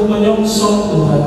untuk menyongsong Tuhan.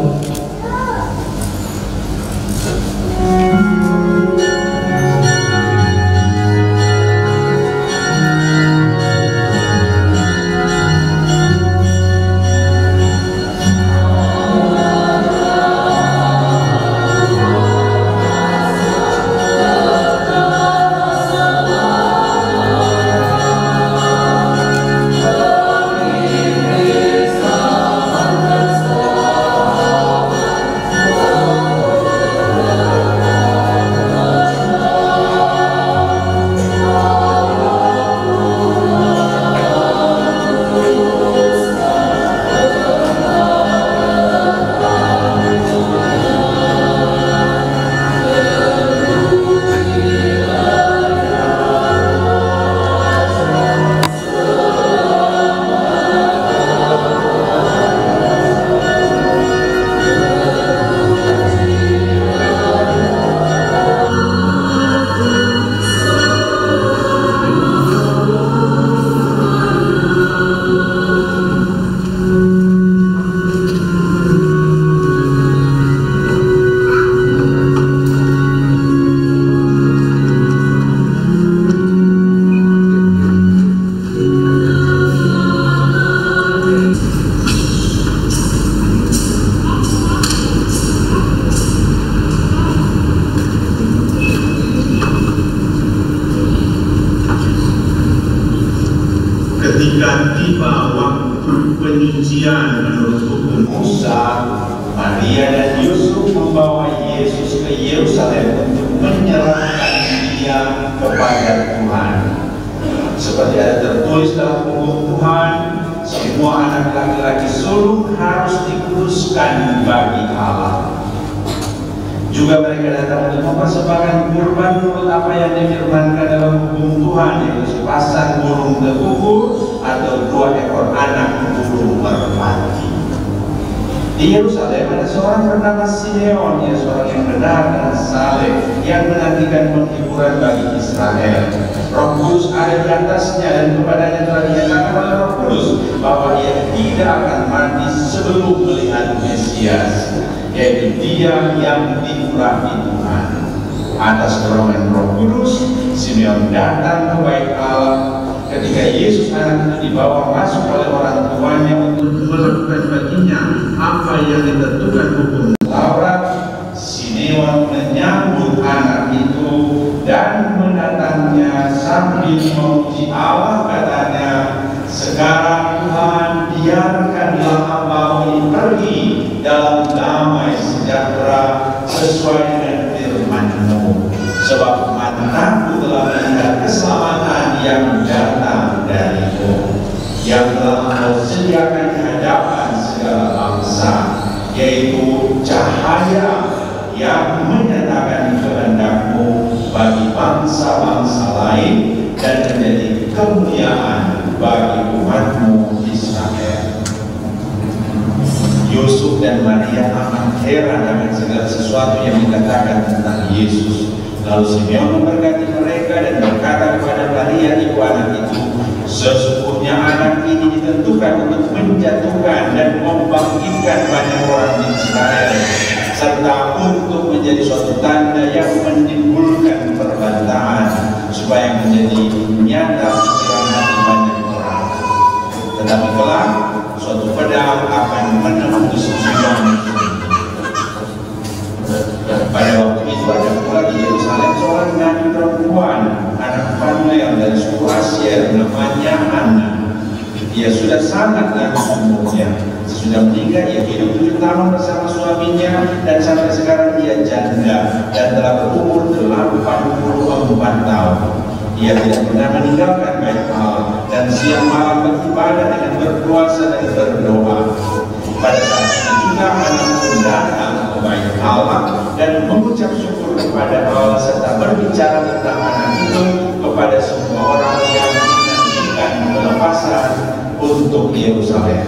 Ketika tiba waktu penyucian menurut hukum Musa, Maria dan Yusuf membawa Yesus ke Yerusalem untuk menyerahkan dia kepada Tuhan. Seperti ada tertulis dalam hukum Tuhan, semua anak laki-laki sulung harus dikuduskan bagi Allah. Juga mereka datang untuk mempersembahkan kurban menurut apa yang difirmankan dalam hukum Tuhan, yaitu sepasang burung terukur atau 2 ekor anak burung merpati. Di Yerusalem ada seorang bernama Simeon, yang seorang yang benar dan saleh, yang menantikan penghiburan bagi Israel. Roh Kudus ada di atasnya, dan kepadanya telah dinyatakan oleh Roh Kudus bahwa ia tidak akan mati sebelum melihat Mesias, yaitu Dia yang diurapi Tuhan. Atas dorongan Roh Kudus, Simeon datang ke bait Allah. Ketika Yesus anak itu dibawa masuk oleh orang tuanya untuk melakukan baginya apa yang ditentukan hukum Taurat, Simeon menyambut anak itu dan menatangnya sambil memuji Allah. Katanya, "Sekarang Tuhan, biarkanlah hamba-Mu ini pergi dalam damai sejahtera sesuai dengan firman-Mu, sebab mataku telah melihat keselamatan yang datang dari-Mu, yang telah Engkau sediakan di hadapan segala bangsa, yaitu cahaya yang menyatakan kehendak-Mu bagi bangsa-bangsa lain dan menjadi kemuliaan bagi umat-Mu Israel." Yusuf dan Maria amat heran akan segala sesuatu yang dikatakan tentang Yesus. Lalu Simeon memberkati mereka dan berkata kepada Maria ibu anak itu, "Sesungguhnya anak ini ditentukan untuk menjatuhkan dan membangkitkan banyak orang di Israel, serta untuk menjadi suatu tanda yang menimbulkan perbantahan, supaya menjadi nyata pikiran hati banyak orang. Tetapi kelak suatu pedang akan menembus jiwa." Pada waktu itu ada pula di Yerusalem seorang nabi perempuan, anak Fanuel dari suku Asyir, namanya Anna. Ia sudah sangat lanjut umurnya. Sesudah menikah, ia hidup 7 tahun bersama suaminya, dan sampai sekarang ia janda dan telah berumur 84 tahun. Ia tidak pernah meninggalkan bait Allah dan siang malam beribadah dengan berpuasa dan berdoa. Pada saat itu juga anak pun datang ke bait Allah dan mengucap syukur kepada Allah, serta berbicara tentang anak itu kepada semua orang yang menantikan pelepasan untuk Yerusalem.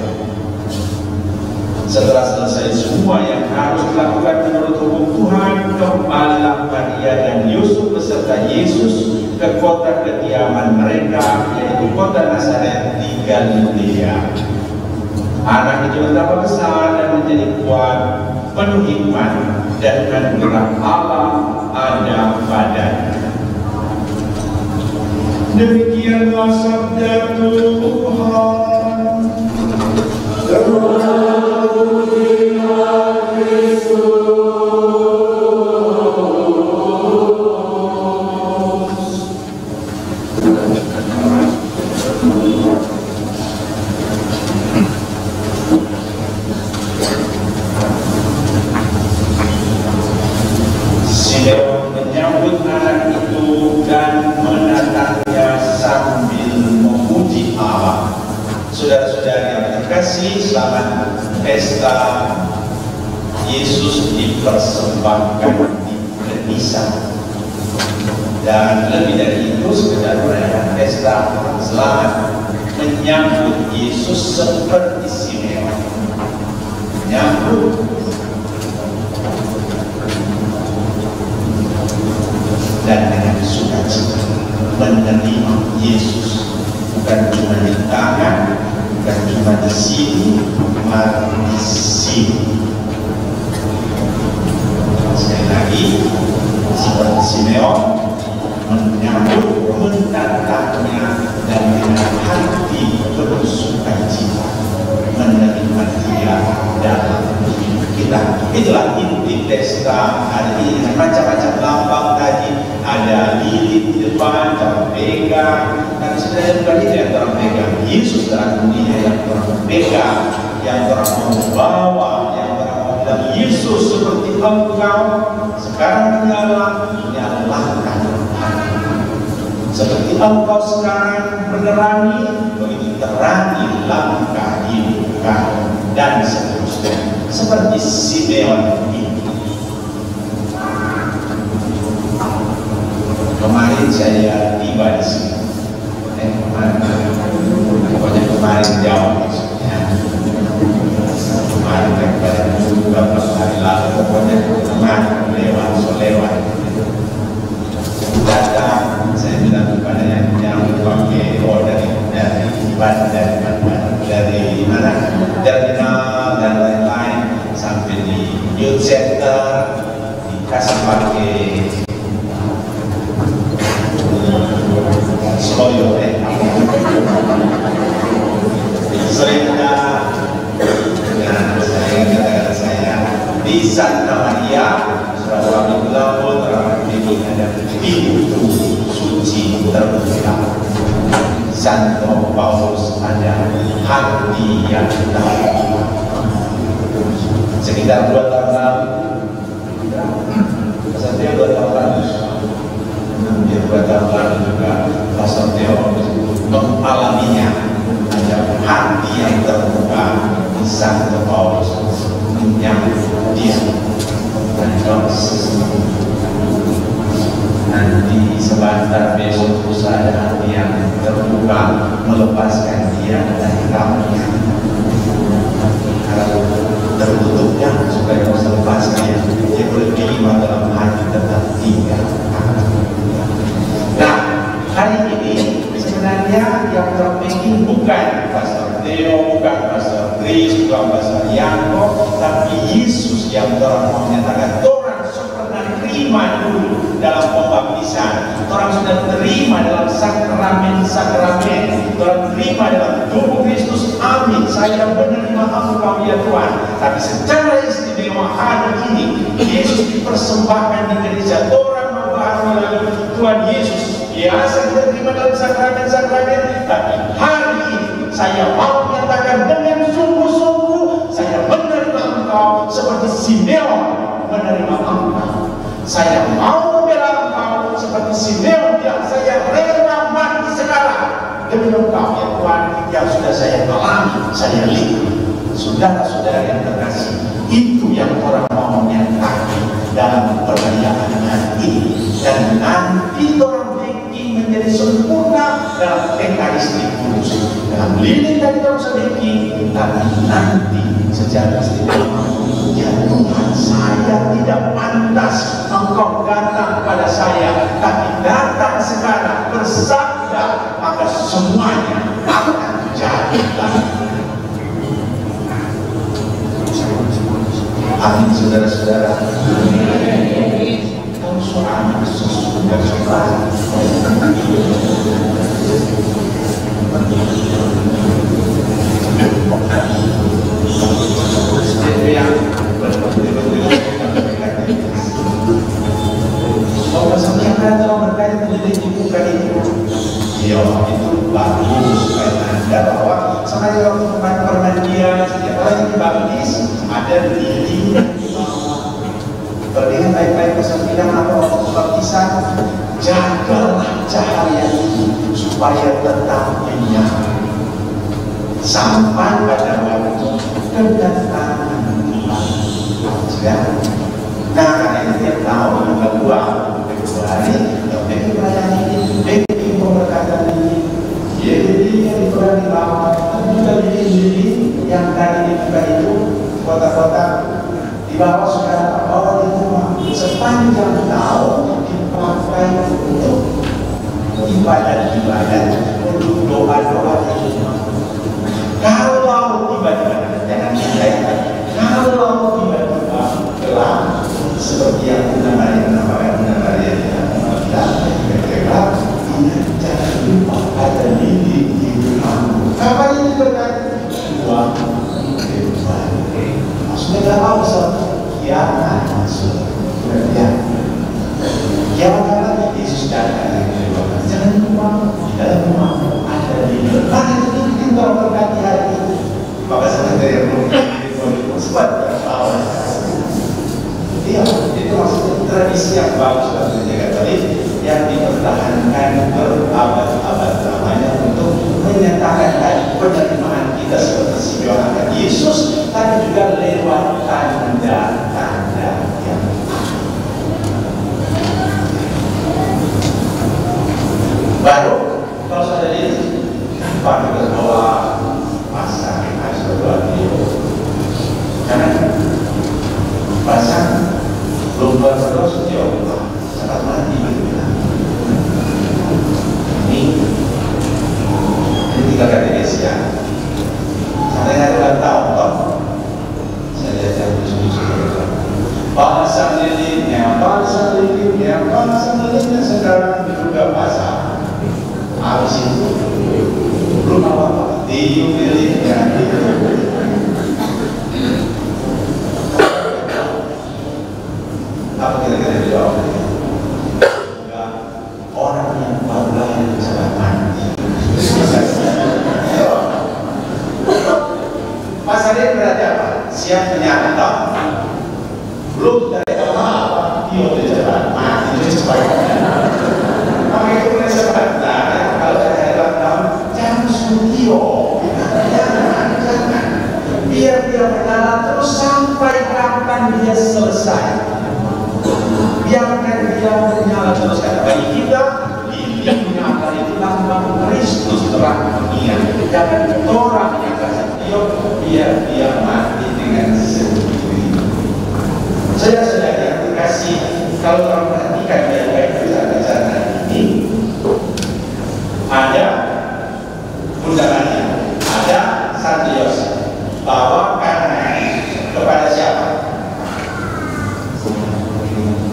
Setelah selesai semua yang harus dilakukan menurut hukum Tuhan, kembalilah Maria dan Yusuf beserta Yesus ke kota kediaman mereka, yaitu kota Nazaret di Galilea. Anak itu betapa besar dan menjadi kuat, penuh hikmat dan anugerah Allah ada padanya. Demikianlah sabda Tuhan. Simeon menyambut anak itu dan menatangnya sambil memuji Allah. Saudara-saudara yang terkasih, selamat pesta Yesus dipersembahkan di Genisa. Dan lebih dari itu, sekedar merayakan pesta selamat menyambut Yesus seperti Simeon. Menyambut dan dengan sukacita menerima Yesus, bukan cuma di tangan, bukan cuma di sini, malah di sini. Sekali lagi, seperti Simeon menyambut, menatangnya dan dengan hati penuh sukacita menerima Dia dalam hidup kita. Itulah inti pesta hari ini. Macam-macam lambang tadi, ada lilin di depan, orang pegang. Dan sebenarnya bukan itu yang orang pegang. Yesus dalam dunia yang orang pegang, yang orang membawa, yang orang mau bilang, Yesus seperti engkau sekarang nyalakan. Seperti engkau sekarang menerangi, begitu terangi langkah hidup kami, dan seterusnya. Seperti Simeon ini. Kemarin saya tiba di sini. Kemarin jauh maksudnya. Kemarin beberapa hari lalu, pokoknya kemarin lewat. Datang, saya bilang kepada yang pakai dari mana, terminal dan lain-lain, sampai di youth center dikasih pakai sloyo, seringnya. Nah, saya di Santa Maria, Surabaya Lampung, ini ada pintu suci terbuka. Santo Paulus ada hati yang terbuka. Sekitar 2 tahun lalu, Pastor Theo 2 tahun lalu, hampir 2 tahun lalu juga Pastor Theo mengalaminya. Ada hati yang terbuka di Santo Paulus menyambut dia. Dan nanti sebentar besok usaha hati yang terbuka melepaskan dia dari kamu. Kalau tertutupnya supaya bisa lepaskan dia boleh terima dalam hati tetap tinggal. Nah, hari ini sebenarnya yang terpenting bukan Pastor Theo, bukan Pastor Chris, bukan Pastor Yanko, tapi Yesus yang orang mau menyatakan orang pernah terima dulu dalam pembaptisan, orang sudah terima dalam sakramen, orang terima dalam tubuh Kristus. Amin, saya menerima Engkau ya Tuhan. Tapi secara istimewa hari ini Yesus dipersembahkan di gereja. Orang membahas melalui Tuhan Yesus biasa kita terima dalam sakramen, tapi hari ini saya mau menyatakan dengan sungguh-sungguh saya menerima Engkau seperti Simeon menerima Engkau. Saya mau membela Engkau seperti Simeon yang saya rela mati sekarang demi Engkau ya Tuhan, yang sudah saya alami, saya lihat. Saudara-saudara yang terkasih, itu yang orang mau menyatakan dalam perayaan hari ini. Dan nanti orang menjadi sempurna dalam Ekaristi Kudus, dalam lilin dari dalam sedikit. Tapi nanti secara istimewa, ya Tuhan, saya tidak pantas Engkau datang pada saya, tapi datang sekarang bersabda, maka semuanya akan jadi lagi. Amin, saudara-saudara. Kalau suara Yesus sudah selesai, kalau sampai kalau berkait menjadi bukan itu, ya itu bagus supaya anda bahwa sengaja waktu permandian setiap orang yang dibaptis ada lilin. Berikan baik-baik kesembilan atau baptisan, jagalah cahaya ini supaya tetap menyala sampai pada waktu kedatangan Tuhan. Nah, karena itu tiap tahun kedua hari, bikin perayaan ini, bikin pemberkatan ini, jadi yang dikurang di bawah, juga lilin yang tadi dibuka itu kota-kota di bawah sekarang bawa di rumah sepanjang tahun dipakai untuk ibadat-ibadat, untuk doa-doa. Kalau tiba-tiba, jangan dikaitkan, kalau tiba-tiba gelap seperti yang Bunda Maria tidak jangan lupa ada lilin di rumah. Kapan ini berkait? Dua Februari. Maksudnya apa besar? Kiamat maksudnya. Kiamat karena Yesus datang. Jangan lupa di dalam rumah ada lilin. Maka itu bikin orang berkati hari itu. Maka saya dari yang belum sempat bertawa. Iya, itu maksudnya tradisi yang bagus dan menjaga tadi yang dipertahankan berabad-abad lamanya untuk menyatakan penerimaan kita seperti si Yohanes Yesus, tapi juga lewat tanda-tanda yang baru. Kalau sudah ini pakai berbawa pasang atau radio, karena pasang belum terus jauh sangat mati berbilang. Ini 3 kategori ya. Sampai hari ulang tahun toh, saya lihat yang lucu-lucu. Pasang lilinnya sekarang juga pasang. Habis itu belum apa-apa, tiup lilinnya. Apa kira-kira dijawab? Orang yang baru lahir sudah mati. Masalahnya berarti apa? Siap menyantap. Belum dari apa? Dia udah cepat mati, itu cepat. Maka itu mulai cepat. Nah, kalau saya hari ulang tahun, jangan studio, jangan. Biar dia menyala terus sampai kapan dia selesai. Biarkan dia menyala terus. Bagi kita, lilinnya itu lambang Kristus terang dunia. Jangan orang yang kasih dia, biar dia mati dengan sendiri. Saudara-saudara yang terkasih, kalau orang perhatikan baik-baik tulisan-tulisan ini, ada undangannya, ada Santo Yosef, bawakan kepada siapa?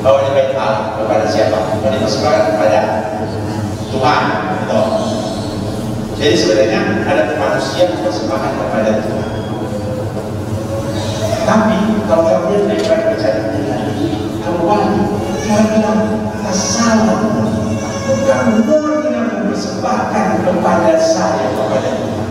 Bawa di bait Allah kepada siapa? Bawa dipersembahkan kepada Tuhan. Jadi sebenarnya ada manusia yang dipersembahkan kepada Tuhan. Tapi kalau kamu lihat baik-baik bercanda tadi, kamu wali, Tuhan bilang salah, bukan murni yang mempersembahkan kepada saya, kepada Tuhan.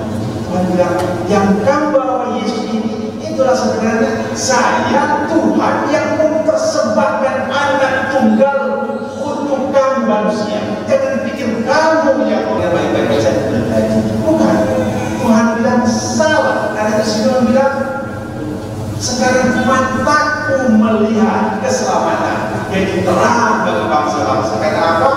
Tuhan bilang yang kamu bawa Yesus ini, itulah sebenarnya saya Tuhan yang mempersembahkan anak tunggal untuk kamu manusia. Jangan pikir kamu yang baik-baik bercanda tadi. Bukan. Tuhan bilang salah. Karena itu Tuhan bilang sekarang mataku melihat keselamatan, yaitu terang bagi bangsa-bangsa. Karena apa?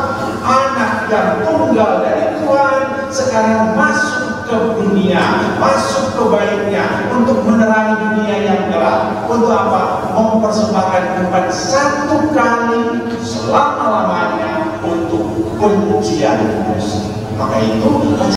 Anak yang tunggal dari Tuhan sekarang masuk ke dunia, masuk ke baitnya untuk menerangi dunia yang gelap. Untuk apa? Mempersembahkan Tuhan satu kali selama-lamanya untuk penyucian dosa. Maka itu